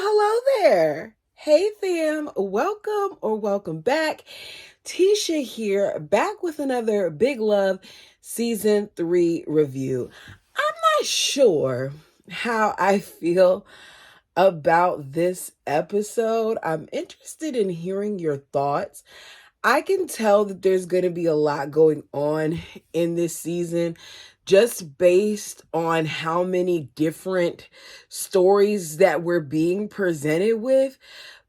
Hello there. Hey fam, welcome back. Tisha here, back with another Big Love Season 3 review. I'm not sure how I feel about this episode. I'm interested in hearing your thoughts. I can tell that there's going to be a lot going on in this season just based on how many different stories that we're being presented with.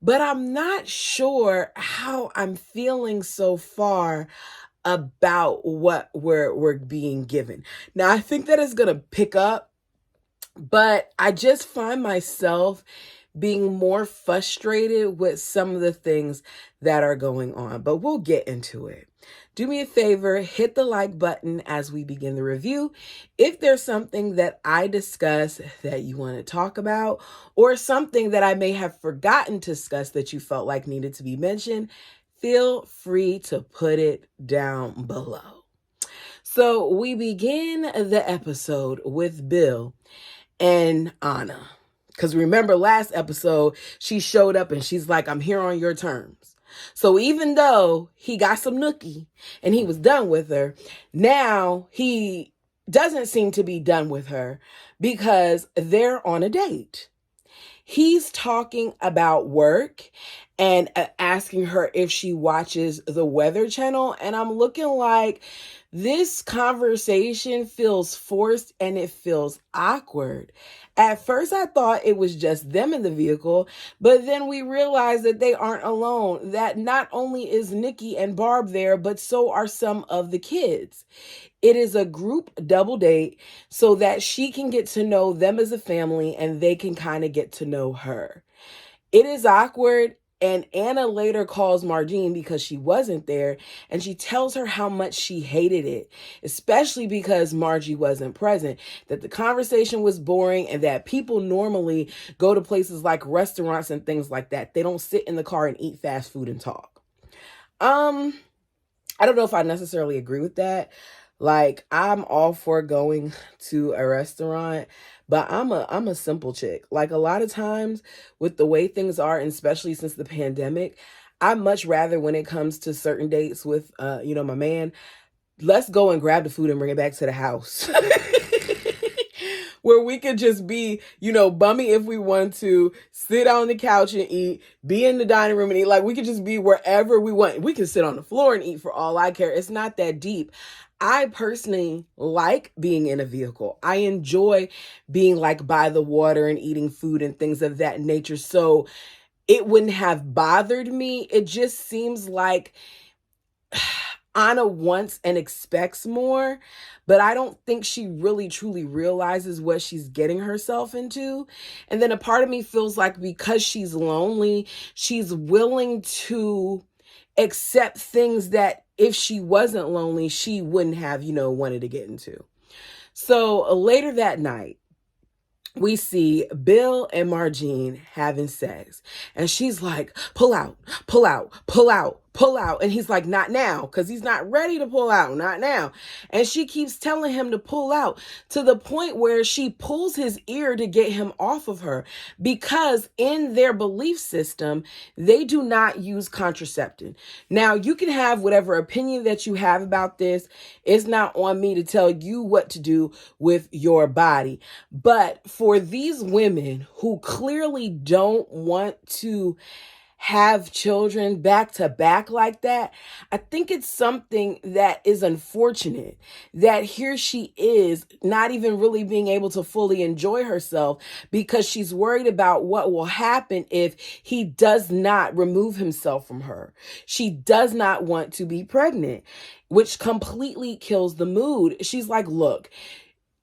But I'm not sure how I'm feeling so far about what we're being given. Now, I think that is going to pick up, but I just find myself being more frustrated with some of the things that are going on, but we'll get into it. Do me a favor, hit the like button as we begin the review. If there's something that I discuss that you want to talk about, or something that I may have forgotten to discuss that you felt like needed to be mentioned, feel free to put it down below. So we begin the episode with Bill and Anna. Because remember last episode, she showed up and she's like, I'm here on your terms. So even though he got some nookie and he was done with her, now he doesn't seem to be done with her because they're on a date. He's talking about work and asking her if she watches the Weather Channel. And I'm looking like this conversation feels forced and it feels awkward. At first, I thought it was just them in the vehicle, but then we realized that they aren't alone, that not only is Nikki and Barb there, but so are some of the kids. It is a group double date so that she can get to know them as a family and they can kind of get to know her. It is awkward. And Anna later calls Margene because she wasn't there, and she tells her how much she hated it, especially because Margie wasn't present, that the conversation was boring and that people normally go to places like restaurants and things like that. They don't sit in the car and eat fast food and talk. I don't know if I necessarily agree with that. Like, I'm all for going to a restaurant, but I'm a simple chick. Like, a lot of times with the way things are, and especially since the pandemic, I much rather when it comes to certain dates with my man, let's go and grab the food and bring it back to the house. Where we could just be, bummy if we want to, sit on the couch and eat, be in the dining room and eat. Like, we could just be wherever we want. We can sit on the floor and eat for all I care. It's not that deep. I personally like being in a vehicle. I enjoy being like by the water and eating food and things of that nature. So it wouldn't have bothered me. It just seems like Anna wants and expects more, but I don't think she really truly realizes what she's getting herself into. And then a part of me feels like because she's lonely, she's willing to accept things that if she wasn't lonely, she wouldn't have, wanted to get into. So later that night, we see Bill and Margene having sex. And she's like, pull out, pull out, pull out, pull out. And he's like, not now, because he's not ready to pull out, not now. And she keeps telling him to pull out to the point where she pulls his ear to get him off of her, because in their belief system, they do not use contraception. Now, you can have whatever opinion that you have about this. It's not on me to tell you what to do with your body. But for these women who clearly don't want to have children back to back like that, I think it's something that is unfortunate that here she is not even really being able to fully enjoy herself because she's worried about what will happen if he does not remove himself from her. She does not want to be pregnant, which completely kills the mood. She's like, look,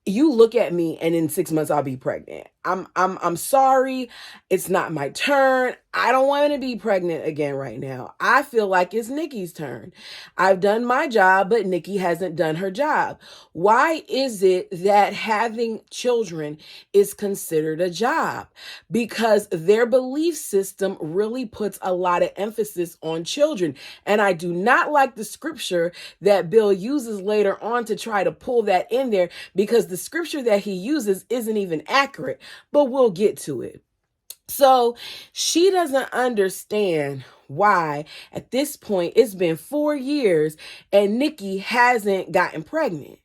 you look at me and in 6 months I'll be pregnant. I'm sorry. It's not my turn. I don't want to be pregnant again right now. I feel like it's Nikki's turn. I've done my job, but Nikki hasn't done her job. Why is it that having children is considered a job? Because their belief system really puts a lot of emphasis on children. And I do not like the scripture that Bill uses later on to try to pull that in there, because the scripture that he uses isn't even accurate. But we'll get to it. So she doesn't understand why at this point it's been 4 years and Nikki hasn't gotten pregnant.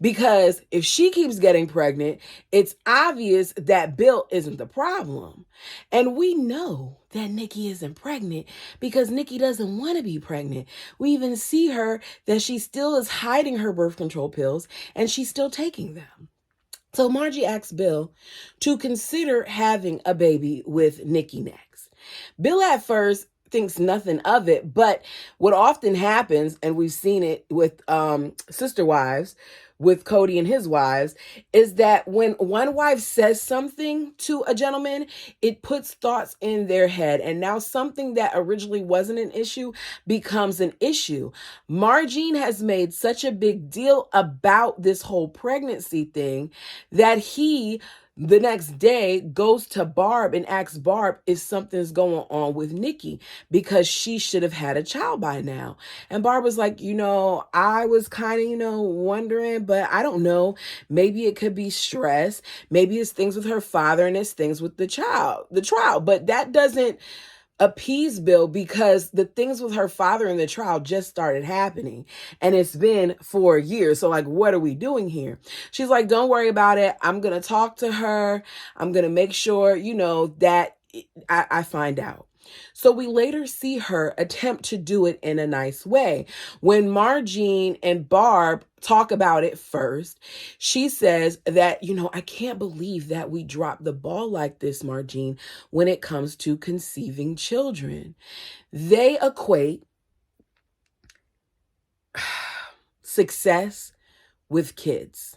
Because if she keeps getting pregnant, it's obvious that Bill isn't the problem. And we know that Nikki isn't pregnant because Nikki doesn't want to be pregnant. We even see her that she still is hiding her birth control pills and she's still taking them. So Margie asks Bill to consider having a baby with Nikki next. Bill at first thinks nothing of it, but what often happens, and we've seen it with sister wives, with Cody and his wives, is that when one wife says something to a gentleman, it puts thoughts in their head. And now something that originally wasn't an issue becomes an issue. Margene has made such a big deal about this whole pregnancy thing that he, the next day, goes to Barb and asks Barb if something's going on with Nikki because she should have had a child by now. And Barb was like, I was kind of, wondering, but I don't know. Maybe it could be stress. Maybe it's things with her father and it's things with the trial. But that doesn't appease Bill because the things with her father in the trial just started happening and it's been 4 years. So like, what are we doing here? She's like, don't worry about it. I'm going to talk to her. I'm going to make sure, that I find out. So we later see her attempt to do it in a nice way. When Margene and Barb talk about it first, she says that, I can't believe that we dropped the ball like this, Margene, when it comes to conceiving children. They equate success with kids.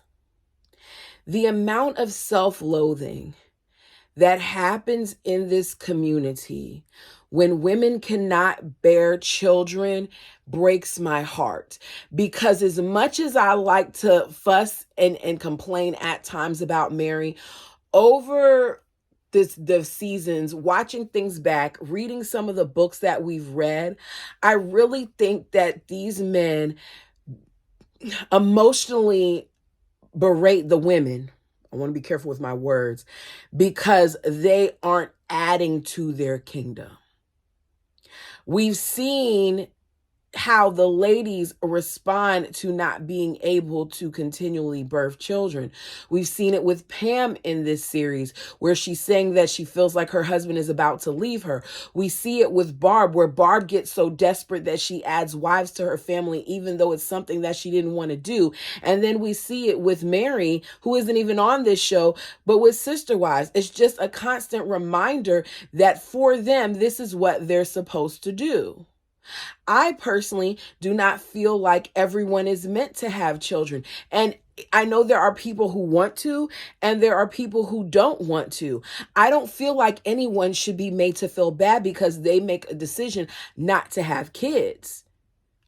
The amount of self-loathing that happens in this community when women cannot bear children breaks my heart. Because as much as I like to fuss and complain at times about Mary, over the seasons, watching things back, reading some of the books that we've read, I really think that these men emotionally berate the women. I want to be careful with my words because they aren't adding to their kingdom. We've seen how the ladies respond to not being able to continually birth children. We've seen it with Pam in this series, where she's saying that she feels like her husband is about to leave her. We see it with Barb, where Barb gets so desperate that she adds wives to her family, even though it's something that she didn't want to do. And then we see it with Mary, who isn't even on this show, but with Sister Wives. It's just a constant reminder that for them, this is what they're supposed to do. I personally do not feel like everyone is meant to have children. And I know there are people who want to, and there are people who don't want to. I don't feel like anyone should be made to feel bad because they make a decision not to have kids.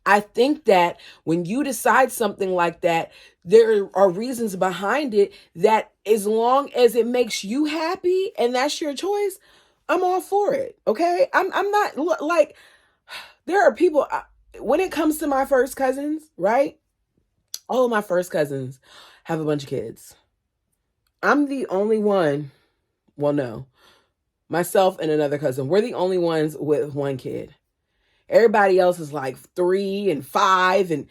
I think that when you decide something like that, there are reasons behind it that as long as it makes you happy and that's your choice, I'm all for it. Okay. I'm not like, there are people, when it comes to my first cousins, right? All of my first cousins have a bunch of kids. I'm the only one. Well, no, myself and another cousin, we're the only ones with one kid. Everybody else is like 3 and 5 and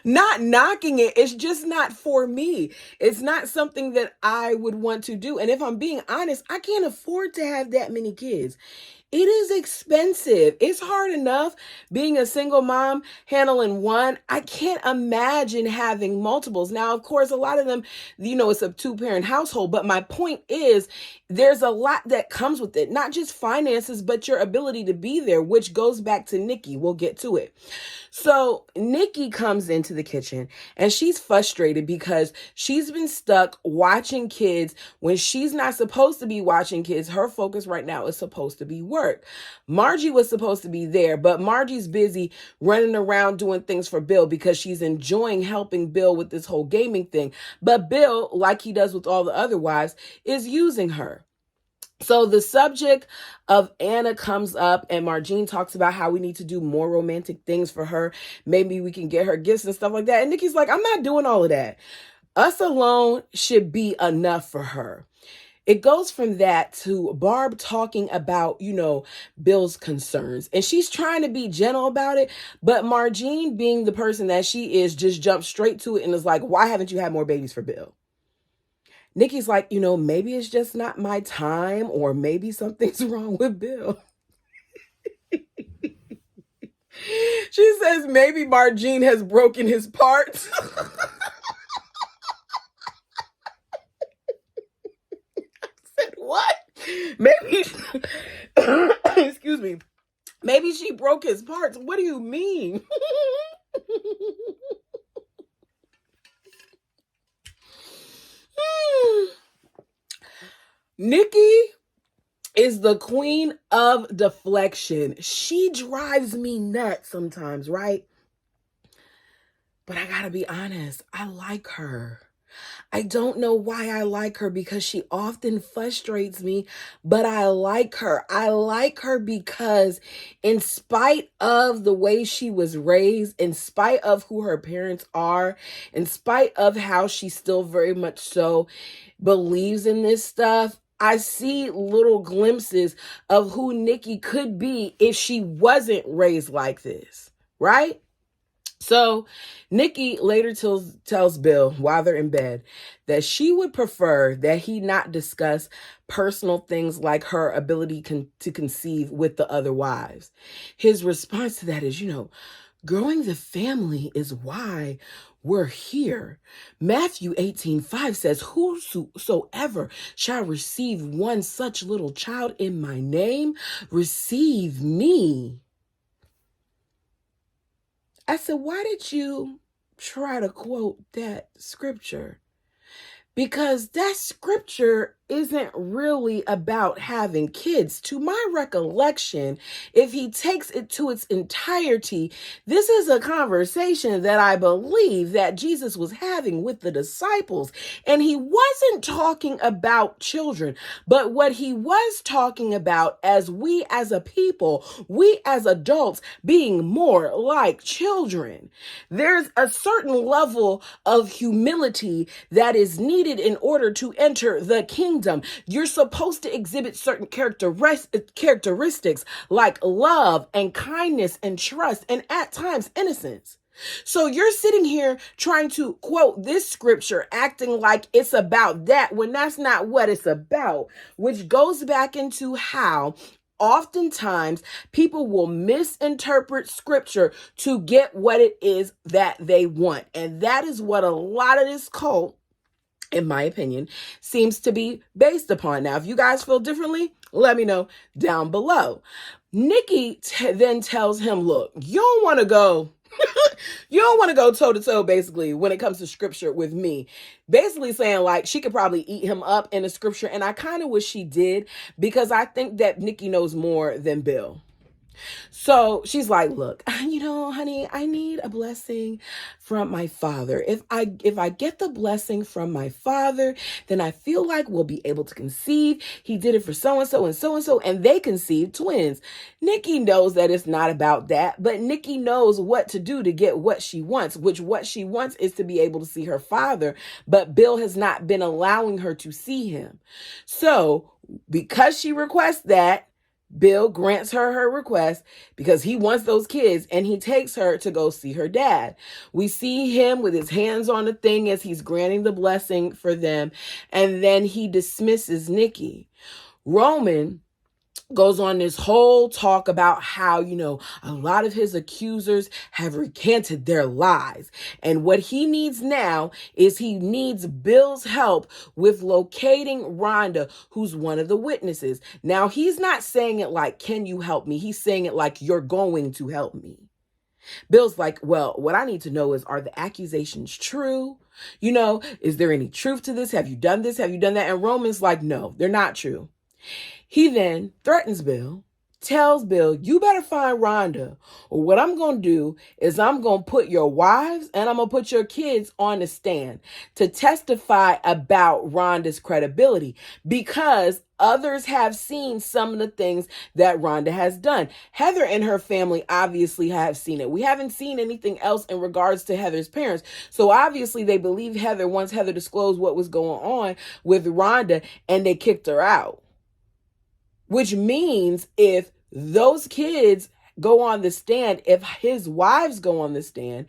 not knocking it. It's just not for me. It's not something that I would want to do. And if I'm being honest, I can't afford to have that many kids. It is expensive. It's hard enough being a single mom, handling one. I can't imagine having multiples. Now, of course, a lot of them, it's a 2-parent household. But my point is, there's a lot that comes with it, not just finances, but your ability to be there, which goes back to Nikki. We'll get to it. So Nikki comes into the kitchen and she's frustrated because she's been stuck watching kids when she's not supposed to be watching kids. Her focus right now is supposed to be work. Margie was supposed to be there, but Margie's busy running around doing things for Bill because she's enjoying helping Bill with this whole gaming thing. But Bill, like he does with all the other wives, is using her. So the subject of Anna comes up, and Margene talks about how we need to do more romantic things for her. Maybe we can get her gifts and stuff like that. And Nikki's like, I'm not doing all of that. Us alone should be enough for her. It goes from that to Barb talking about, Bill's concerns. And she's trying to be gentle about it. But Margene, being the person that she is, just jumps straight to it and is like, why haven't you had more babies for Bill? Nikki's like, maybe it's just not my time, or maybe something's wrong with Bill. She says maybe Margene has broken his parts. What? Maybe, excuse me, maybe she broke his parts. What do you mean? Nikki is the queen of deflection. She drives me nuts sometimes, right? But I gotta be honest, I like her. I don't know why I like her, because she often frustrates me, but I like her. I like her because in spite of the way she was raised, in spite of who her parents are, in spite of how she still very much so believes in this stuff, I see little glimpses of who Nikki could be if she wasn't raised like this, right? So Nikki later tells Bill while they're in bed that she would prefer that he not discuss personal things like her ability to conceive with the other wives. His response to that is, growing the family is why we're here. Matthew 18:5 says, whosoever shall receive one such little child in my name, receive me. I said, why did you try to quote that scripture? Because that scripture isn't really about having kids. To my recollection, if he takes it to its entirety, this is a conversation that I believe that Jesus was having with the disciples. And he wasn't talking about children, but what he was talking about as we as a people, we as adults being more like children. There's a certain level of humility that is needed in order to enter the kingdom. You're supposed to exhibit certain characteristics like love and kindness and trust, and at times innocence. So you're sitting here trying to quote this scripture, acting like it's about that when that's not what it's about, which goes back into how oftentimes people will misinterpret scripture to get what it is that they want. And that is what a lot of this cult, in my opinion, seems to be based upon. Now, if you guys feel differently, let me know down below. Nikki then tells him, look, you don't want to go toe to toe, basically, when it comes to scripture with me. Basically saying like she could probably eat him up in the scripture. And I kind of wish she did, because I think that Nikki knows more than Bill. So she's like, look, honey, I need a blessing from my father. If I get the blessing from my father, then I feel like we'll be able to conceive. He did it for so-and-so and so-and-so, and they conceived twins. Nikki knows that it's not about that, but Nikki knows what to do to get what she wants, which what she wants is to be able to see her father, but Bill has not been allowing her to see him. So because she requests that, Bill grants her request because he wants those kids, and he takes her to go see her dad. We see him with his hands on the thing as he's granting the blessing for them, and then he dismisses Nikki. Roman goes on this whole talk about how, a lot of his accusers have recanted their lies. And what he needs now is he needs Bill's help with locating Rhonda, who's one of the witnesses. Now, he's not saying it like, can you help me? He's saying it like, you're going to help me. Bill's like, well, what I need to know is, are the accusations true? Is there any truth to this? Have you done this? Have you done that? And Roman's like, no, they're not true. He then threatens Bill, tells Bill, you better find Rhonda, or what I'm going to do is I'm going to put your wives and I'm going to put your kids on the stand to testify about Rhonda's credibility, because others have seen some of the things that Rhonda has done. Heather and her family obviously have seen it. We haven't seen anything else in regards to Heather's parents. So obviously they believe Heather once Heather disclosed what was going on with Rhonda, and they kicked her out. Which means if those kids go on the stand, if his wives go on the stand,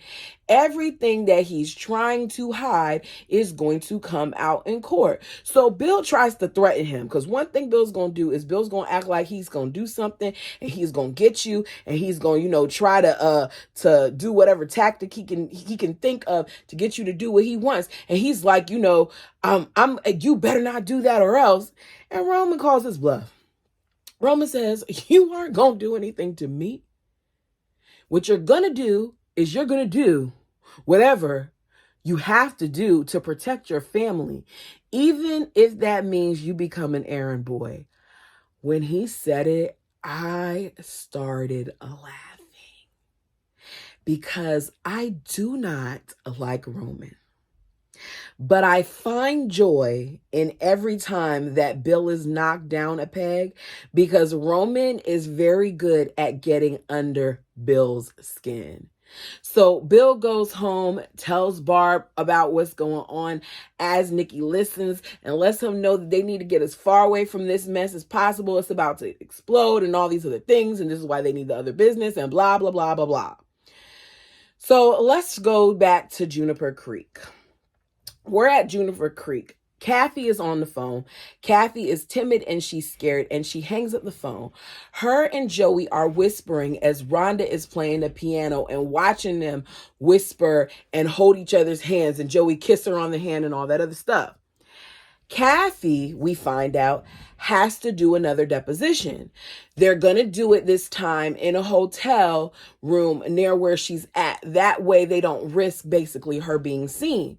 everything that he's trying to hide is going to come out in court. So Bill tries to threaten him, because one thing Bill's going to do is Bill's going to act like he's going to do something and he's going to get you, and he's going to, try to do whatever tactic he can think of to get you to do what he wants. And he's like, you better not do that or else. And Roman calls his bluff. Roman says, you aren't going to do anything to me. What you're going to do is you're going to do whatever you have to do to protect your family, even if that means you become an errand boy. When he said it, I started laughing, because I do not like Roman. But I find joy in every time that Bill is knocked down a peg, because Roman is very good at getting under Bill's skin. So Bill goes home, tells Barb about what's going on as Nikki listens and lets him know that they need to get as far away from this mess as possible. It's about to explode and all these other things, and this is why they need the other business and blah, blah, blah, blah, blah. So let's go back to Juniper Creek. We're at Juniper Creek. Kathy is on the phone. Kathy is timid and she's scared, and she hangs up the phone. Her and Joey are whispering as Rhonda is playing the piano and watching them whisper and hold each other's hands, and Joey kiss her on the hand and all that other stuff. Kathy, we find out, has to do another deposition. They're going to do it this time in a hotel room near where she's at. That way they don't risk basically her being seen.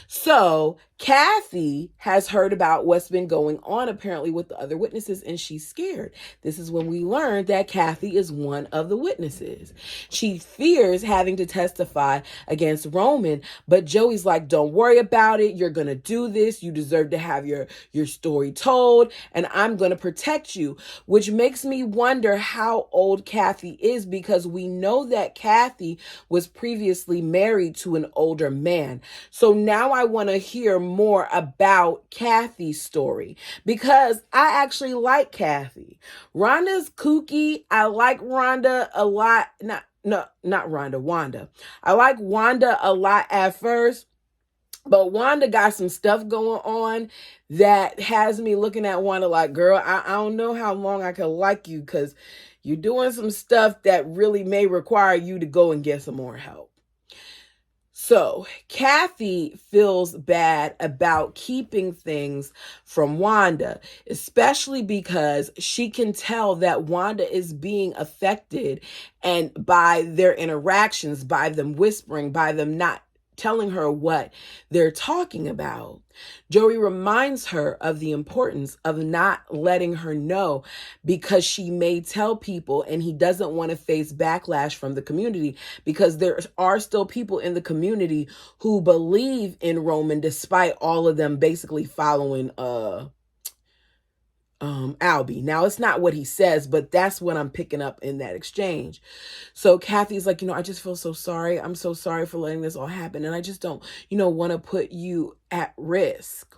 So Kathy has heard about what's been going on apparently with the other witnesses, and she's scared. This is when we learned that Kathy is one of the witnesses. She fears having to testify against Roman, but Joey's like, don't worry about it. You're going to do this. You deserve to have your story told, and I'm going to protect you, which makes me wonder how old Kathy is, because we know that Kathy was previously married to an older man. So now I want to hear more about Kathy's story, because I actually like Kathy. Rhonda's kooky. I like Rhonda a lot. Wanda. I like Wanda a lot at first, but Wanda got some stuff going on that has me looking at Wanda like, girl, I don't know how long I can like you, because you're doing some stuff that really may require you to go and get some more help. So Kathy feels bad about keeping things from Wanda, especially because she can tell that Wanda is being affected and by their interactions, by them whispering, by them not telling her what they're talking about. Joey reminds her of the importance of not letting her know, because she may tell people and he doesn't want to face backlash from the community, because there are still people in the community who believe in Roman despite all of them basically following Albie. Now, it's not what he says, but that's what I'm picking up in that exchange. So Kathy's like, I just feel so sorry. I'm so sorry for letting this all happen. And I just don't, want to put you at risk.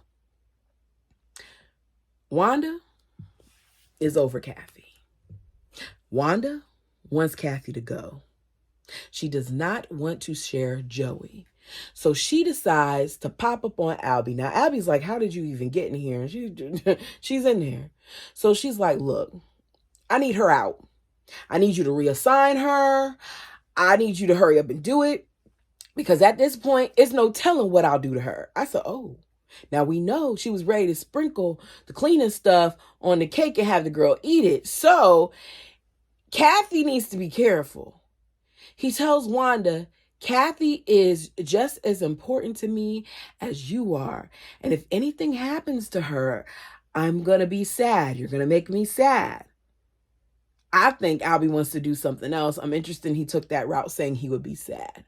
Wanda is over Kathy. Wanda wants Kathy to go. She does not want to share Joey. So she decides to pop up on Albie. Now, Albie's like, how did you even get in here? And she's in there. So she's like, look, I need her out. I need you to reassign her. I need you to hurry up and do it, because at this point, it's no telling what I'll do to her. I said, oh, now we know she was ready to sprinkle the cleaning stuff on the cake and have the girl eat it. So Kathy needs to be careful. He tells Wanda, Kathy is just as important to me as you are. And if anything happens to her, I'm going to be sad. You're going to make me sad. I think Albie wants to do something else. I'm interested he took that route saying he would be sad.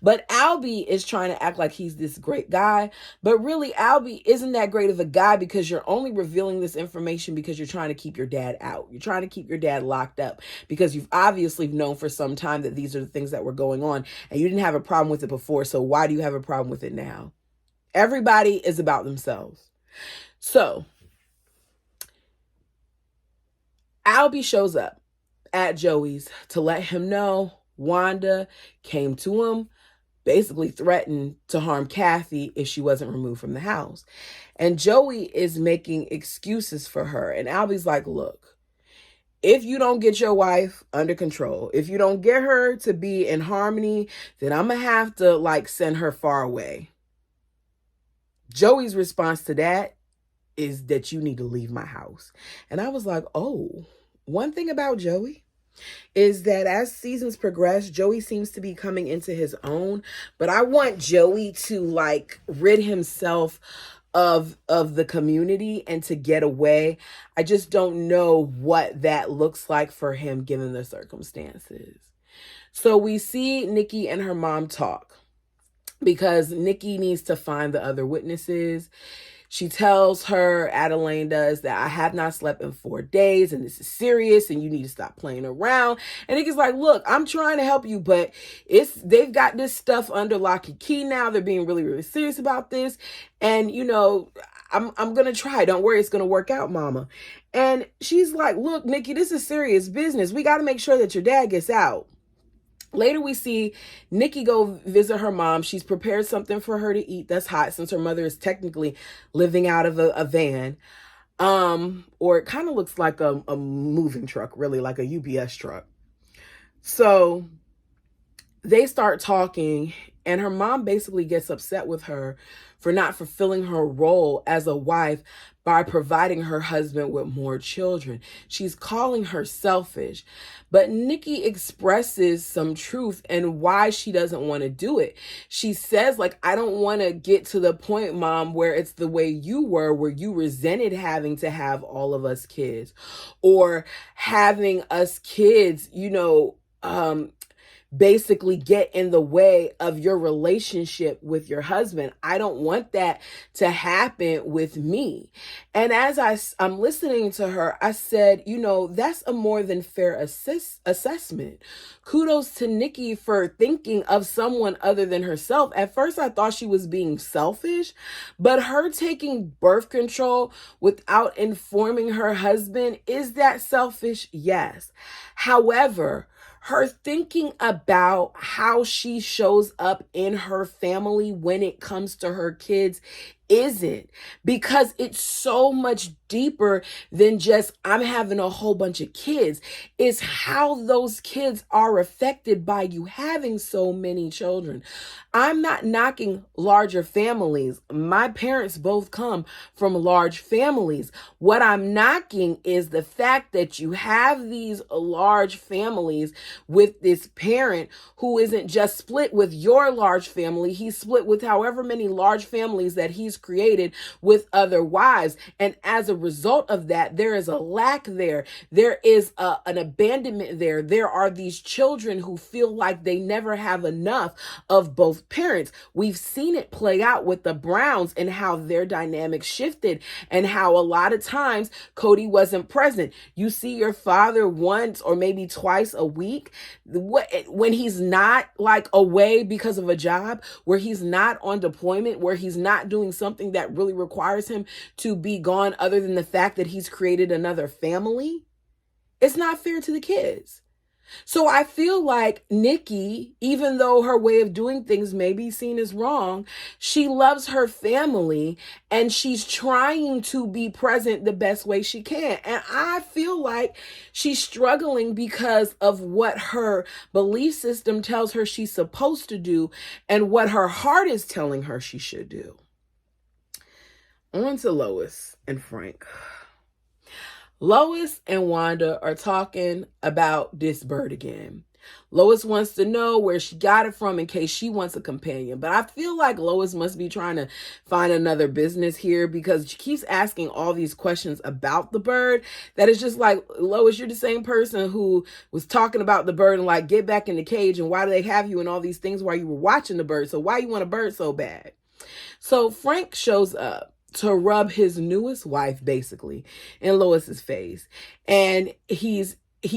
But Albie is trying to act like he's this great guy. But really, Albie isn't that great of a guy because you're only revealing this information because you're trying to keep your dad out. You're trying to keep your dad locked up because you've obviously known for some time that these are the things that were going on and you didn't have a problem with it before. So why do you have a problem with it now? Everybody is about themselves. So Albie shows up at Joey's to let him know Wanda came to him, basically threatened to harm Kathy if she wasn't removed from the house. And Joey is making excuses for her. And Albie's like, look, if you don't get your wife under control, if you don't get her to be in harmony, then I'm going to have to send her far away. Joey's response to that is that you need to leave my house. And I was like, oh, one thing about Joey is that as seasons progress, Joey seems to be coming into his own, but I want Joey to rid himself of the community and to get away. I just don't know what that looks like for him given the circumstances. So we see Nikki and her mom talk because Nikki needs to find the other witnesses. She tells her, Adelaine does, that I have not slept in 4 days and this is serious and you need to stop playing around. And Nikki's like, look, I'm trying to help you, but they've got this stuff under lock and key now. They're being really, really serious about this. And, I'm going to try. Don't worry. It's going to work out, mama. And she's like, look, Nikki, this is serious business. We got to make sure that your dad gets out. Later, we see Nikki go visit her mom. She's prepared something for her to eat that's hot since her mother is technically living out of a van. Or it kind of looks like a moving truck, really, like a UPS truck. So they start talking, and her mom basically gets upset with her for not fulfilling her role as a wife by providing her husband with more children. She's calling her selfish. But Nikki expresses some truth and why she doesn't want to do it. She says, I don't want to get to the point, Mom, where it's the way you were, where you resented having to have all of us kids or having us kids, basically get in the way of your relationship with your husband. I don't want that to happen with me. And as I'm listening to her, I said, that's a more than fair assessment. Kudos to Nikki for thinking of someone other than herself. At first, I thought she was being selfish, but her taking birth control without informing her husband, is that selfish? Yes. However, her thinking about how she shows up in her family when it comes to her kids isn't, because it's so much deeper than just I'm having a whole bunch of kids. It's how those kids are affected by you having so many children. I'm not knocking larger families. My parents both come from large families. What I'm knocking is the fact that you have these large families with this parent who isn't just split with your large family. He's split with however many large families that he's created with other wives. And as a result of that, there is a lack there. There is an abandonment there. There are these children who feel like they never have enough of both parents. We've seen it play out with the Browns and how their dynamic shifted and how a lot of times Cody wasn't present. You see your father once or maybe twice a week when he's not away because of a job, where he's not on deployment, where he's not doing something that really requires him to be gone other than the fact that he's created another family. It's not fair to the kids. So I feel like Nikki, even though her way of doing things may be seen as wrong, she loves her family and she's trying to be present the best way she can. And I feel like she's struggling because of what her belief system tells her she's supposed to do and what her heart is telling her she should do. On to Lois and Frank. Lois and Wanda are talking about this bird again. Lois wants to know where she got it from in case she wants a companion. But I feel like Lois must be trying to find another business here because she keeps asking all these questions about the bird that is just like, Lois, you're the same person who was talking about the bird and like, get back in the cage and why do they have you and all these things while you were watching the bird? So why you want a bird so bad? So Frank shows up to rub his newest wife basically in Lois's face. And he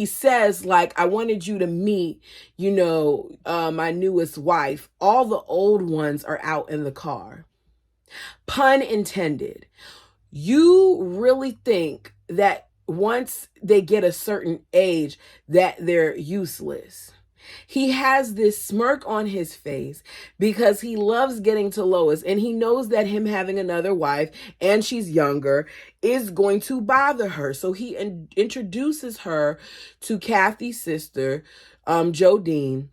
says, like, I wanted you to meet, my newest wife. All the old ones are out in the car. Pun intended. You really think that once they get a certain age that they're useless? He has this smirk on his face because he loves getting to Lois and he knows that him having another wife and she's younger is going to bother her. So he introduces her to Kathy's sister, Jodine,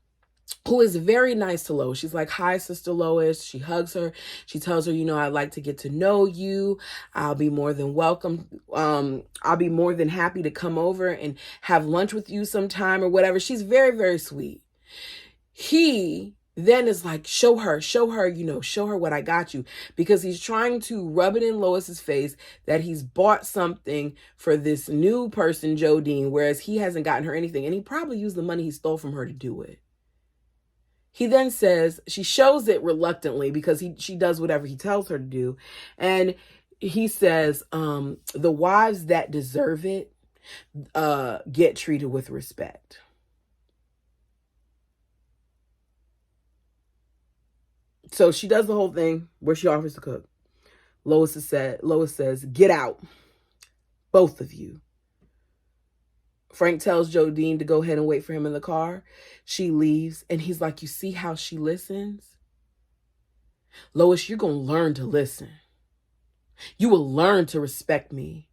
who is very nice to Lois. She's like, hi, Sister Lois. She hugs her. She tells her, I'd like to get to know you. I'll be more than welcome. I'll be more than happy to come over and have lunch with you sometime or whatever. She's very, very sweet. He then is like, show her, show her what I got you, because he's trying to rub it in Lois's face that he's bought something for this new person, Jodine, whereas he hasn't gotten her anything. And he probably used the money he stole from her to do it. He then says, she shows it reluctantly because she does whatever he tells her to do. And he says, the wives that deserve it get treated with respect. So she does the whole thing where she offers to cook. Lois says, get out, both of you. Frank tells Jodine to go ahead and wait for him in the car. She leaves, and he's like, you see how she listens? Lois, you're going to learn to listen. You will learn to respect me.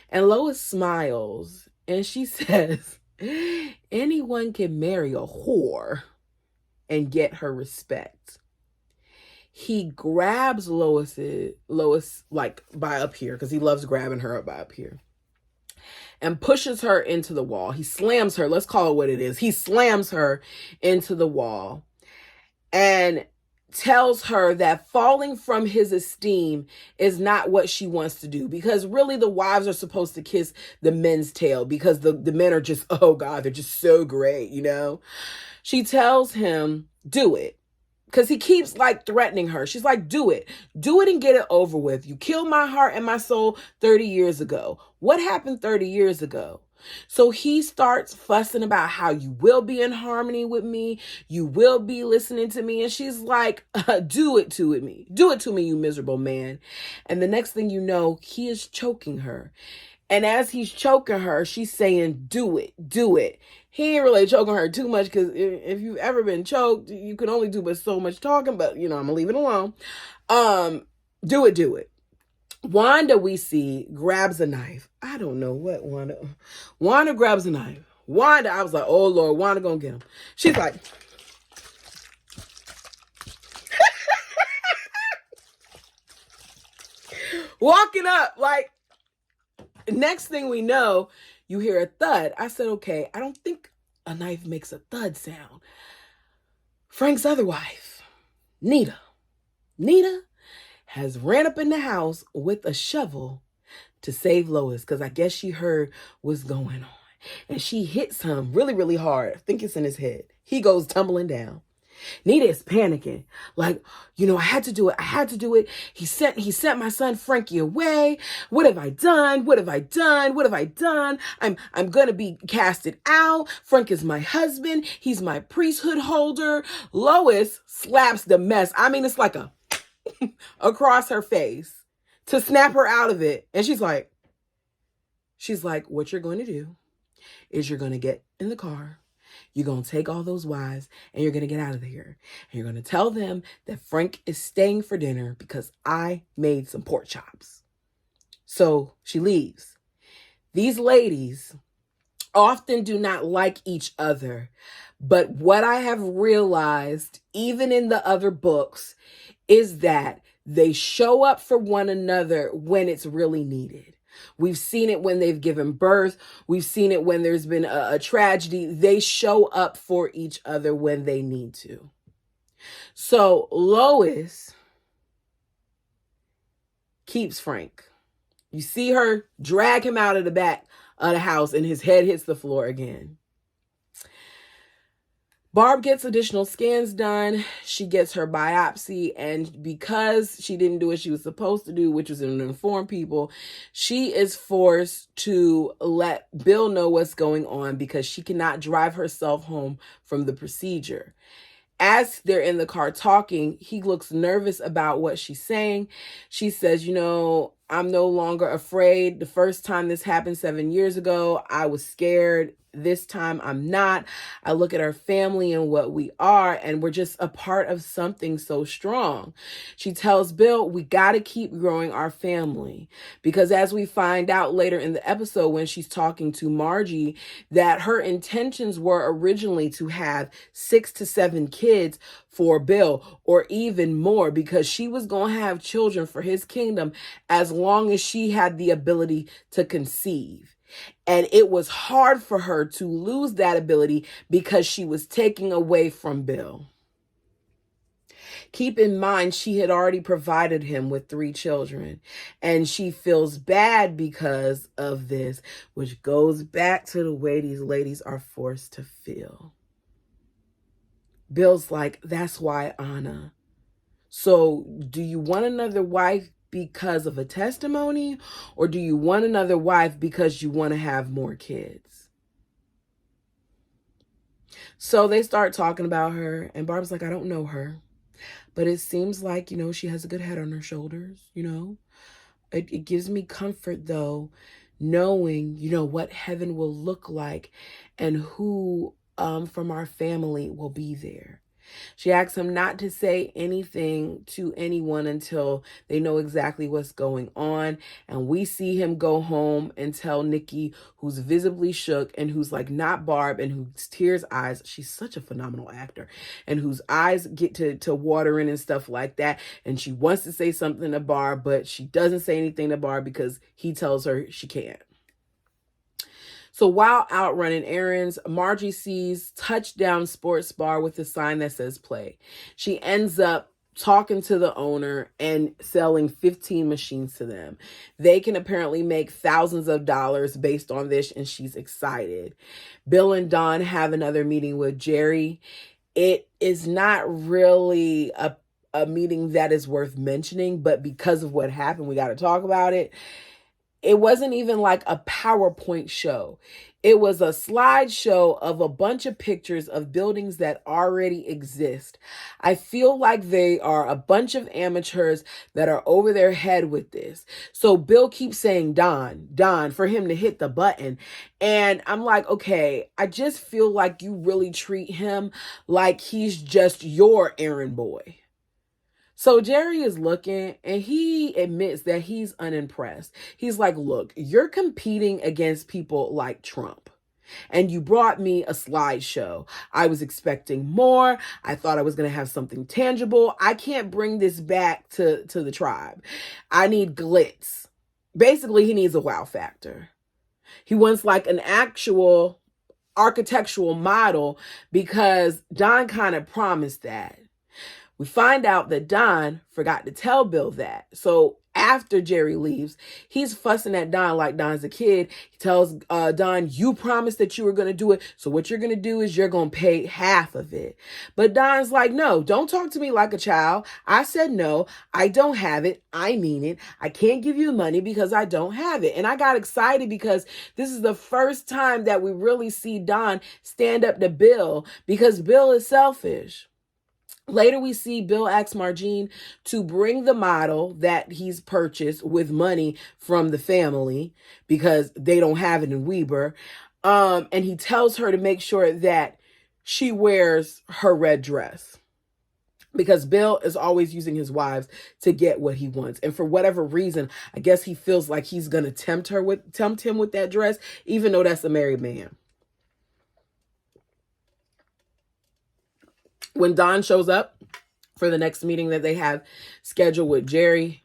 And Lois smiles, and she says, anyone can marry a whore and get her respect. He grabs Lois like by up here, because he loves grabbing her up by up here, and pushes her into the wall. He slams her. Let's call it what it is. He slams her into the wall and tells her that falling from his esteem is not what she wants to do, because really the wives are supposed to kiss the men's tail because the men are just, oh God, they're just so great, She tells him, do it. Because he keeps like threatening her. She's like, do it and get it over with. You killed my heart and my soul 30 years ago. What happened 30 years ago? So he starts fussing about how you will be in harmony with me. You will be listening to me. And she's like, do it to me. Do it to me, you miserable man. And the next thing you know, he is choking her. And as he's choking her, she's saying, do it, do it. He ain't really choking her too much, because if you've ever been choked, you can only do but so much talking, but I'm gonna leave it alone. Do it. Wanda, we see, grabs a knife. I don't know what Wanda grabs a knife. Wanda, I was like, oh Lord, Wanda gonna get him. She's like, walking up, like, next thing we know, you hear a thud. I said, okay, I don't think a knife makes a thud sound. Frank's other wife, Nita, has ran up in the house with a shovel to save Lois, because I guess she heard what's going on. And she hits him really, really hard. I think it's in his head. He goes tumbling down. Nita is panicking. Like, I had to do it. He sent my son Frankie away. What have I done? I'm going to be casted out. Frank is my husband. He's my priesthood holder. Lois slaps the mess. I mean, it's like across her face to snap her out of it. And she's like, what you're going to do is you're going to get in the car. You're going to take all those wives and you're going to get out of here. And you're going to tell them that Frank is staying for dinner because I made some pork chops. So she leaves. These ladies often do not like each other. But what I have realized, even in the other books, is that they show up for one another when it's really needed. We've seen it when they've given birth. We've seen it when there's been a tragedy. They show up for each other when they need to. So Lois keeps Frank. You see her drag him out of the back of the house and his head hits the floor again. Barb gets additional scans done. She gets her biopsy, and because she didn't do what she was supposed to do, which was to inform people, she is forced to let Bill know what's going on because she cannot drive herself home from the procedure. As they're in the car talking, he looks nervous about what she's saying. She says, I'm no longer afraid. The first time this happened 7 years ago, I was scared. This time I'm not. I look at our family and what we are, and we're just a part of something so strong. She tells Bill, we got to keep growing our family, because as we find out later in the episode when she's talking to Margie, that her intentions were originally to have 6 to 7 kids for Bill, or even more, because she was going to have children for his kingdom as long as she had the ability to conceive. And it was hard for her to lose that ability because she was taking away from Bill. Keep in mind, she had already provided him with 3 children, and she feels bad because of this, which goes back to the way these ladies are forced to feel. Bill's like, that's why, Anna. So do you want another wife because of a testimony, or do you want another wife because you want to have more kids? So they start talking about her, and Barb's like, I don't know her, but it seems like, she has a good head on her shoulders, It gives me comfort, though, knowing, what heaven will look like and who from our family will be there. She asks him not to say anything to anyone until they know exactly what's going on. And we see him go home and tell Nikki, who's visibly shook and who's like not Barb, and whose tears eyes, she's such a phenomenal actor, and whose eyes get to watering and stuff like that. And she wants to say something to Barb, but she doesn't say anything to Barb because he tells her she can't. So while out running errands, Margie sees Touchdown Sports Bar with a sign that says play. She ends up talking to the owner and selling 15 machines to them. They can apparently make thousands of dollars based on this, and she's excited. Bill and Dawn have another meeting with Jerry. It is not really a meeting that is worth mentioning, but because of what happened, we got to talk about it. It wasn't even like a PowerPoint show. It was a slideshow of a bunch of pictures of buildings that already exist. I feel like they are a bunch of amateurs that are over their head with this. So Bill keeps saying, Don, for him to hit the button. And I'm like, okay, I just feel like you really treat him like he's just your errand boy. So Jerry is looking, and he admits that he's unimpressed. He's like, look, you're competing against people like Trump, and you brought me a slideshow. I was expecting more. I thought I was going to have something tangible. I can't bring this back to the tribe. I need glitz. Basically, he needs a wow factor. He wants like an actual architectural model because Don kind of promised that. We find out that Don forgot to tell Bill that. So after Jerry leaves, he's fussing at Don like Don's a kid. He tells Don, you promised that you were going to do it. So what you're going to do is you're going to pay half of it. But Don's like, no, don't talk to me like a child. I said no, I don't have it. I mean it. I can't give you the money because I don't have it. And I got excited because this is the first time that we really see Don stand up to Bill, because Bill is selfish. Later, we see Bill ask Margene to bring the model that he's purchased with money from the family because they don't have it in Weber. And he tells her to make sure that she wears her red dress, because Bill is always using his wives to get what he wants. And for whatever reason, I guess he feels like he's going to tempt him with that dress, even though that's a married man. When Don shows up for the next meeting that they have scheduled with Jerry,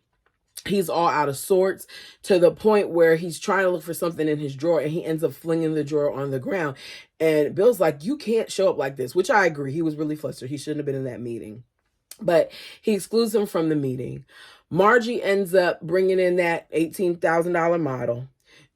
he's all out of sorts to the point where he's trying to look for something in his drawer and he ends up flinging the drawer on the ground. And Bill's like, you can't show up like this, which I agree. He was really flustered. He shouldn't have been in that meeting. But he excludes him from the meeting. Margie ends up bringing in that $18,000 model.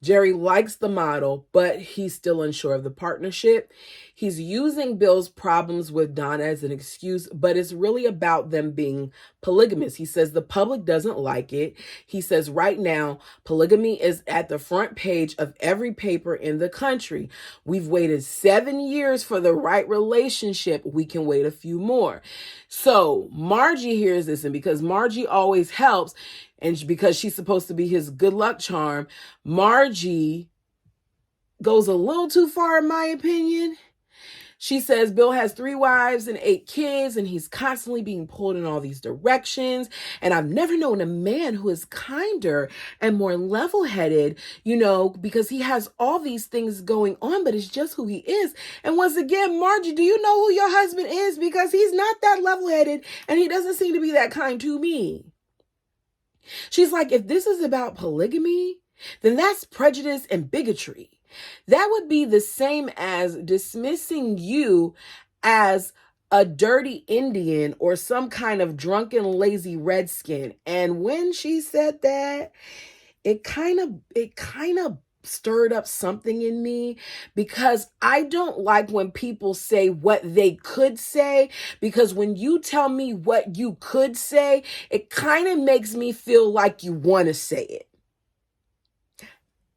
Jerry likes the model, but he's still unsure of the partnership. He's using Bill's problems with Don as an excuse, but it's really about them being polygamous. He says the public doesn't like it. He says right now, polygamy is at the front page of every paper in the country. We've waited 7 years for the right relationship. We can wait a few more. So Margie hears this, and because Margie always helps, and because she's supposed to be his good luck charm, Margie goes a little too far, in my opinion. She says Bill has 3 wives and 8 kids, and he's constantly being pulled in all these directions. And I've never known a man who is kinder and more level-headed, because he has all these things going on, but it's just who he is. And once again, Margie, do you know who your husband is? Because he's not that level-headed, and he doesn't seem to be that kind to me. She's like, if this is about polygamy, then that's prejudice and bigotry. That would be the same as dismissing you as a dirty Indian or some kind of drunken, lazy redskin. And when she said that, it kind of stirred up something in me, because I don't like when people say what they could say, because when you tell me what you could say, it kind of makes me feel like you want to say it.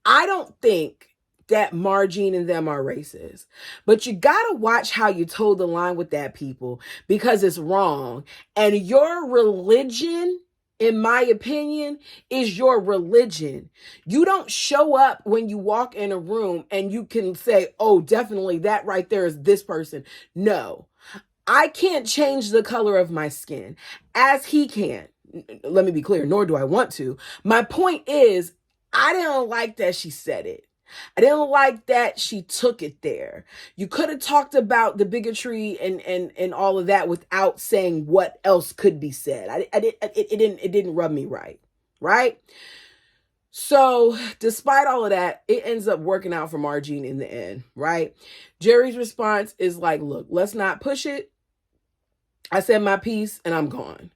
I don't think that Margine and them are racist, but you gotta watch how you toe the line with that, people, because it's wrong. And your religion, in my opinion, is your religion. You don't show up when you walk in a room and you can say, oh, definitely that right there is this person. No, I can't change the color of my skin as he can. Let me be clear, nor do I want to. My point is, I didn't like that she said it. I didn't like that she took it there. You could have talked about the bigotry and all of that without saying what else could be said. It didn't rub me right, right? So despite all of that, it ends up working out for Margine in the end, right? Jerry's response is like, look, let's not push it. I said my piece and I'm gone.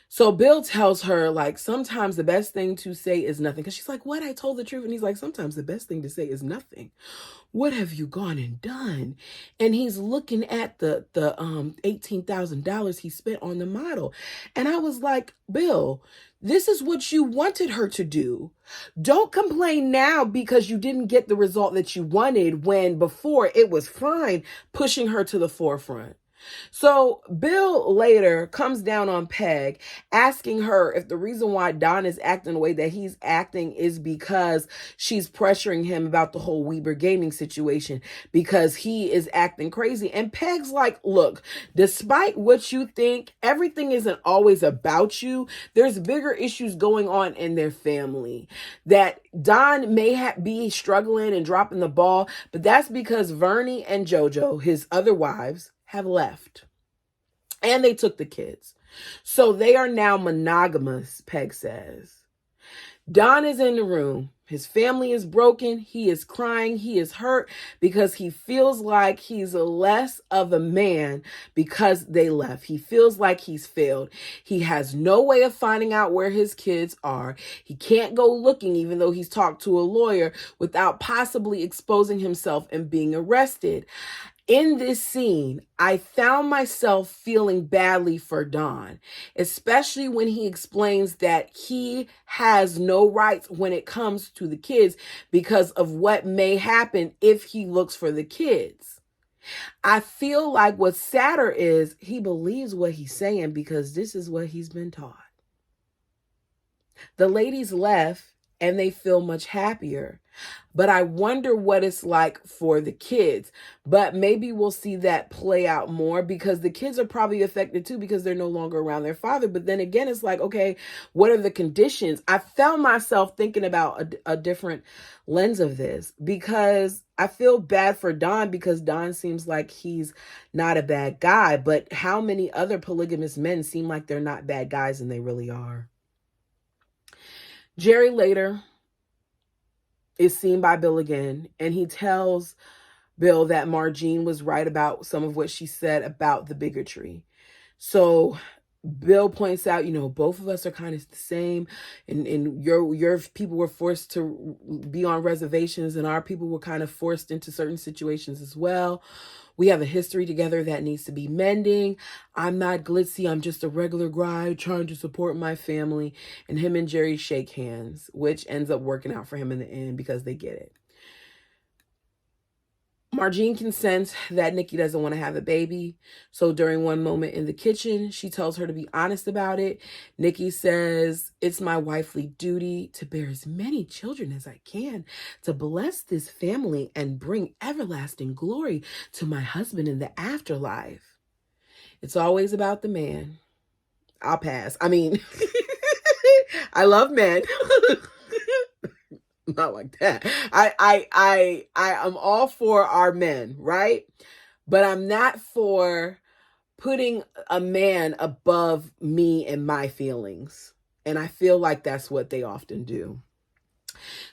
So Bill tells her, like, sometimes the best thing to say is nothing. Because she's like, what? I told the truth. And he's like, sometimes the best thing to say is nothing. What have you gone and done? And he's looking at the $18,000 he spent on the model. And I was like, Bill, this is what you wanted her to do. Don't complain now because you didn't get the result that you wanted, when before it was fine pushing her to the forefront. So Bill later comes down on Peg, asking her if the reason why Don is acting the way that he's acting is because she's pressuring him about the whole Weber gaming situation, because he is acting crazy. And Peg's like, look, despite what you think, everything isn't always about you. There's bigger issues going on in their family. That Don may be struggling and dropping the ball, but that's because Vernie and JoJo, his other wives, have left. And they took the kids. So they are now monogamous, Peg says. Don is in the room. His family is broken. He is crying. He is hurt because he feels like he's less of a man because they left. He feels like he's failed. He has no way of finding out where his kids are. He can't go looking, even though he's talked to a lawyer, without possibly exposing himself and being arrested. In this scene, I found myself feeling badly for Don, especially when he explains that he has no rights when it comes to the kids because of what may happen if he looks for the kids. I feel like what's sadder is he believes what he's saying because this is what he's been taught. The ladies left and they feel much happier. But I wonder what it's like for the kids. But maybe we'll see that play out more, because the kids are probably affected too because they're no longer around their father. But then again, it's like, okay, what are the conditions? I found myself thinking about a different lens of this, because I feel bad for Don because Don seems like he's not a bad guy. But how many other polygamous men seem like they're not bad guys and they really are? Jerry later is seen by Bill again, and he tells Bill that Margene was right about some of what she said about the bigotry. So Bill points out, both of us are kind of the same, and your people were forced to be on reservations, and our people were kind of forced into certain situations as well. We have a history together that needs to be mending. I'm not glitzy. I'm just a regular guy trying to support my family. And him and Jerry shake hands, which ends up working out for him in the end because they get it. Margene can sense that Nikki doesn't want to have a baby. So during one moment in the kitchen, she tells her to be honest about it. Nikki says, "It's my wifely duty to bear as many children as I can, to bless this family and bring everlasting glory to my husband in the afterlife." It's always about the man. I'll pass. I mean, I love men. Not like that. I am all for our men, right? But I'm not for putting a man above me and my feelings. And I feel like that's what they often do.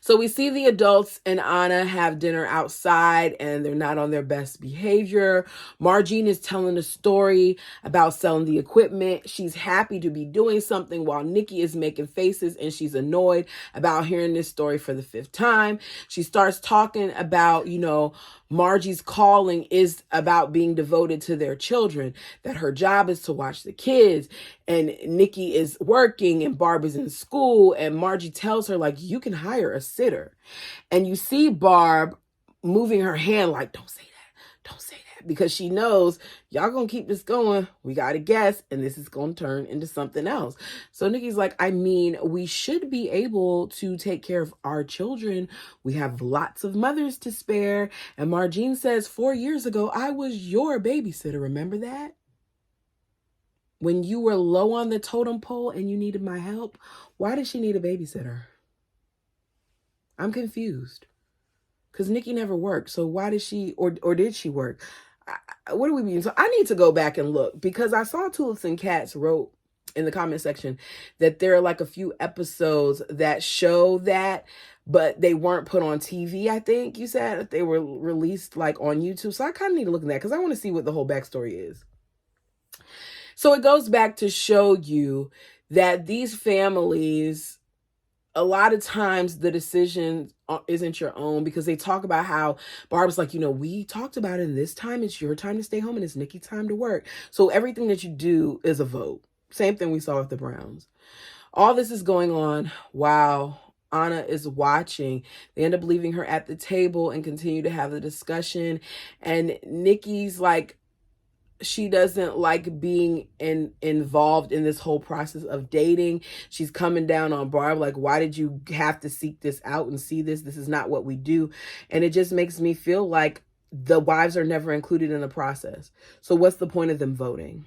So we see the adults and Anna have dinner outside, and they're not on their best behavior. Margene is telling a story about selling the equipment. She's happy to be doing something while Nikki is making faces, and she's annoyed about hearing this story for the 5th time. She starts talking about, Margie's calling is about being devoted to their children, that her job is to watch the kids, and Nikki is working and Barb is in school, and Margie tells her, like, you can hire a sitter. And you see Barb moving her hand like, don't say that, because she knows y'all gonna keep this going. We gotta guess, and this is gonna turn into something else. So Nikki's like, we should be able to take care of our children. We have lots of mothers to spare. And Margene says, 4 years ago, I was your babysitter. Remember that? When you were low on the totem pole and you needed my help, why did she need a babysitter? I'm confused. Because Nikki never worked. So why did she, or did she work? What do we mean? So I need to go back and look, because I saw Tulips and Cats wrote in the comment section that there are like a few episodes that show that, but they weren't put on TV. I think you said they were released like on YouTube. So I kind of need to look at that because I want to see what the whole backstory is. So it goes back to show you that these families, a lot of times the decision isn't your own, because they talk about how Barb's like, we talked about it, and this time it's your time to stay home and it's Nikki's time to work. So everything that you do is a vote. Same thing we saw with the Browns. All this is going on while Anna is watching. They end up leaving her at the table and continue to have the discussion. And Nikki's like, she doesn't like being involved in this whole process of dating. She's coming down on Barb, like, why did you have to seek this out and see this? This is not what we do. And it just makes me feel like the wives are never included in the process. So what's the point of them voting?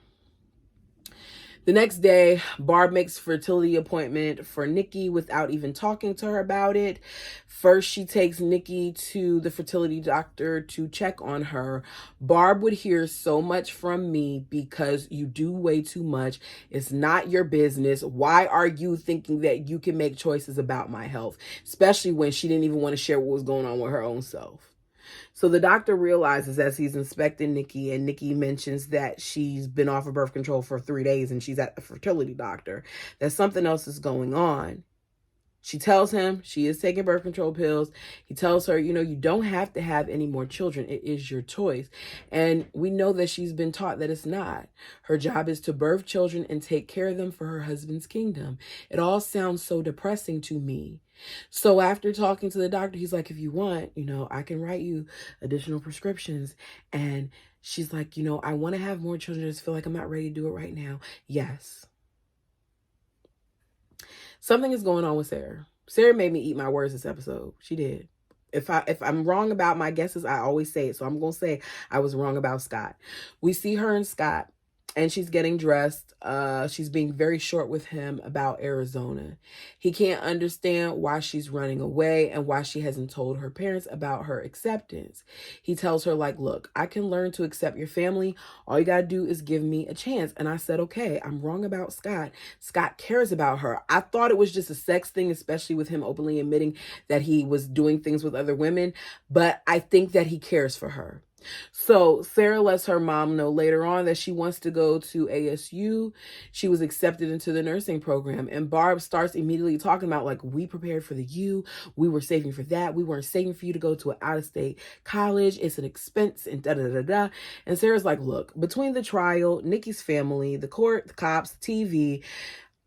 The next day, Barb makes a fertility appointment for Nikki without even talking to her about it. First, she takes Nikki to the fertility doctor to check on her. Barb would hear so much from me because you do way too much. It's not your business. Why are you thinking that you can make choices about my health? Especially when she didn't even want to share what was going on with her own self. So the doctor realizes as he's inspecting Nikki, and Nikki mentions that she's been off of birth control for 3 days and she's at the fertility doctor, that something else is going on. She tells him she is taking birth control pills. He tells her, you don't have to have any more children. It is your choice. And we know that she's been taught that it's not. Her job is to birth children and take care of them for her husband's kingdom. It all sounds so depressing to me. So after talking to the doctor, he's like, if you want, I can write you additional prescriptions. And she's like, I want to have more children. I just feel like I'm not ready to do it right now. Yes. Something is going on with Sarah. Sarah made me eat my words this episode. She did. If I'm wrong about my guesses, I always say it. So I'm going to say I was wrong about Scott. We see her and Scott and she's getting dressed. She's being very short with him about Arizona. He can't understand why she's running away and why she hasn't told her parents about her acceptance. He tells her, like, look, I can learn to accept your family. All you gotta do is give me a chance. And I said, okay, I'm wrong about Scott. Scott cares about her. I thought it was just a sex thing, especially with him openly admitting that he was doing things with other women. But I think that he cares for her. So Sarah lets her mom know later on that she wants to go to ASU. She was accepted into the nursing program. And Barb starts immediately talking about, like, we prepared for the U. We were saving for that. We weren't saving for you to go to an out-of-state college. It's an expense and da-da-da-da. And Sarah's like, look, between the trial, Nikki's family, the court, the cops, TV,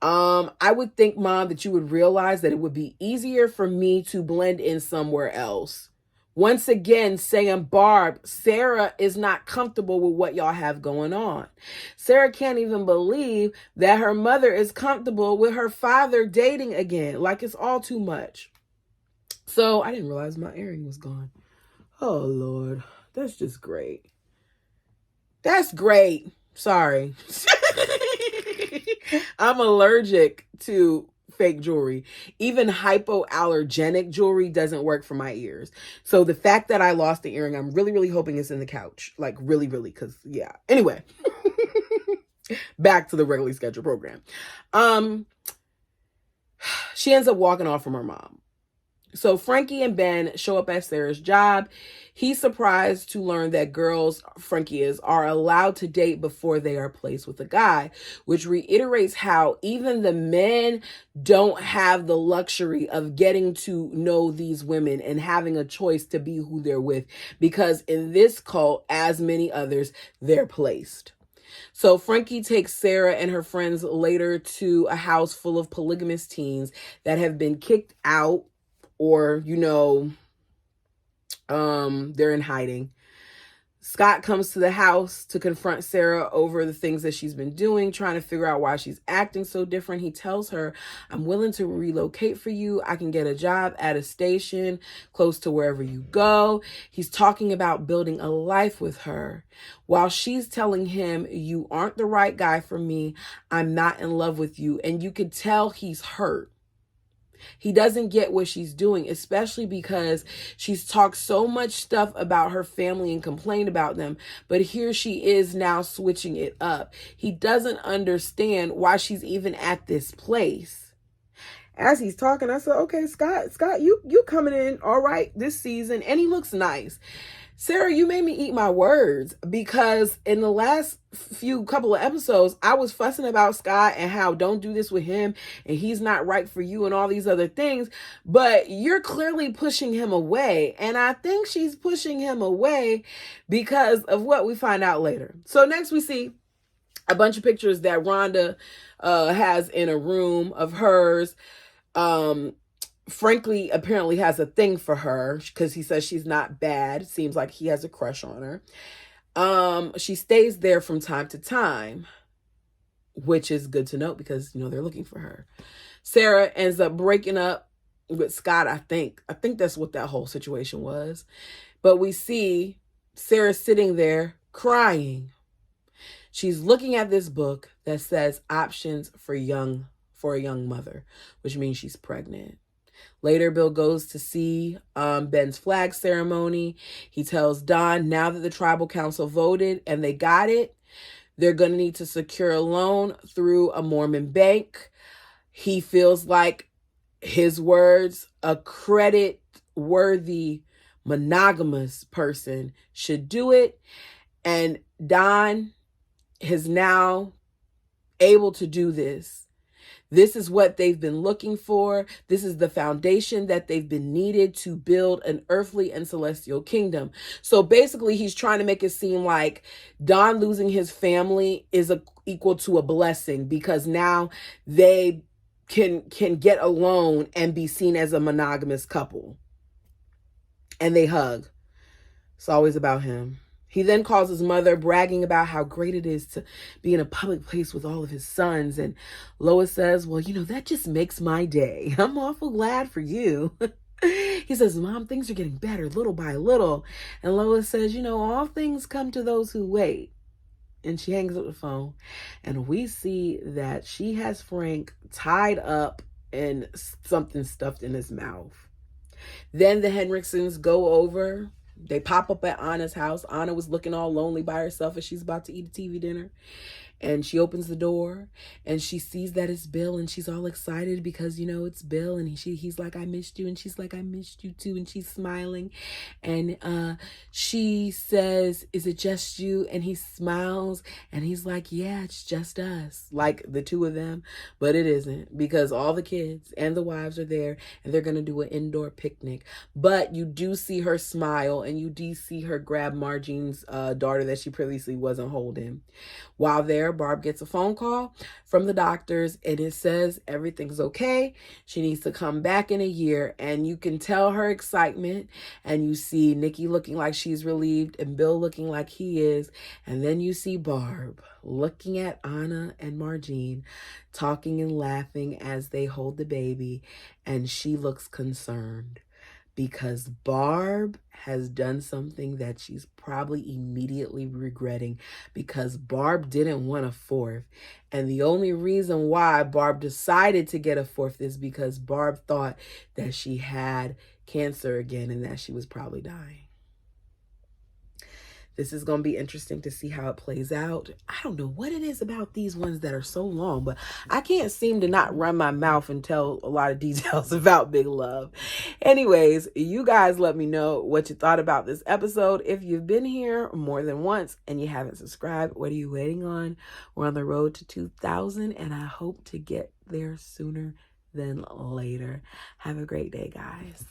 I would think, Mom, that you would realize that it would be easier for me to blend in somewhere else. Once again, saying, Barb, Sarah is not comfortable with what y'all have going on. Sarah can't even believe that her mother is comfortable with her father dating again. Like, it's all too much. So I didn't realize my earring was gone. Oh, Lord. That's just great. That's great. Sorry. I'm allergic to fake jewelry. Even hypoallergenic jewelry doesn't work for my ears. So the fact that I lost the earring, I'm really, really hoping it's in the couch. Like, really, really, because, yeah. Anyway, back to the regularly scheduled program. She ends up walking off from her mom. So Frankie and Ben show up at Sarah's job. He's surprised to learn that girls, Frankie is, are allowed to date before they are placed with a guy, which reiterates how even the men don't have the luxury of getting to know these women and having a choice to be who they're with, because in this cult, as many others, they're placed. So Frankie takes Sarah and her friends later to a house full of polygamous teens that have been kicked out, or, they're in hiding. Scott comes to the house to confront Sarah over the things that she's been doing, trying to figure out why she's acting so different. He tells her, I'm willing to relocate for you. I can get a job at a station close to wherever you go. He's talking about building a life with her, while she's telling him, you aren't the right guy for me. I'm not in love with you. And you could tell he's hurt. He doesn't get what she's doing, especially because she's talked so much stuff about her family and complained about them. But here she is now switching it up. He doesn't understand why she's even at this place. As he's talking, I said, okay, Scott, you coming in all right this season. And he looks nice. Sarah, you made me eat my words, because in the last couple of episodes, I was fussing about Scott and how don't do this with him and he's not right for you and all these other things. But you're clearly pushing him away. And I think she's pushing him away because of what we find out later. So next we see a bunch of pictures that Rhonda has in a room of hers. Frankly, apparently has a thing for her because he says she's not bad. Seems like he has a crush on her. She stays there from time to time, which is good to note because, they're looking for her. Sarah ends up breaking up with Scott, I think. I think that's what that whole situation was. But we see Sarah sitting there crying. She's looking at this book that says options for a young mother, which means she's pregnant. Later, Bill goes to see Ben's flag ceremony. He tells Don, now that the tribal council voted and they got it, they're going to need to secure a loan through a Mormon bank. He feels like, his words, a credit-worthy, monogamous person should do it. And Don is now able to do this. This is what they've been looking for. This is the foundation that they've been needed to build an earthly and celestial kingdom. So basically, he's trying to make it seem like Don losing his family is equal to a blessing, because now they can get a loan and be seen as a monogamous couple. And they hug. It's always about him. He then calls his mother, bragging about how great it is to be in a public place with all of his sons. And Lois says, well, that just makes my day. I'm awful glad for you. He says, Mom, things are getting better little by little. And Lois says, all things come to those who wait. And she hangs up the phone, and we see that she has Frank tied up and something stuffed in his mouth. Then the Henriksons go over. They pop up at Anna's house. Anna was looking all lonely by herself as she's about to eat a TV dinner. And she opens the door and she sees that it's Bill, and she's all excited because, you know, it's Bill. And he's like, I missed you. And she's like, I missed you too. And she's smiling. And she says, is it just you? And he smiles and he's like, yeah, it's just us. Like the two of them. But it isn't, because all the kids and the wives are there and they're going to do an indoor picnic. But you do see her smile, and you do see her grab Margene's daughter that she previously wasn't holding. While there, Barb gets a phone call from the doctors, and it says everything's okay. She needs to come back in a year, and you can tell her excitement. And you see Nikki looking like she's relieved and Bill looking like he is. And then you see Barb looking at Anna and Margene, talking and laughing as they hold the baby, and she looks concerned. Because Barb has done something that she's probably immediately regretting, because Barb didn't want a fourth. And the only reason why Barb decided to get a fourth is because Barb thought that she had cancer again and that she was probably dying. This is going to be interesting to see how it plays out. I don't know what it is about these ones that are so long, but I can't seem to not run my mouth and tell a lot of details about Big Love. Anyways, you guys let me know what you thought about this episode. If you've been here more than once and you haven't subscribed, what are you waiting on? We're on the road to 2,000, and I hope to get there sooner than later. Have a great day, guys.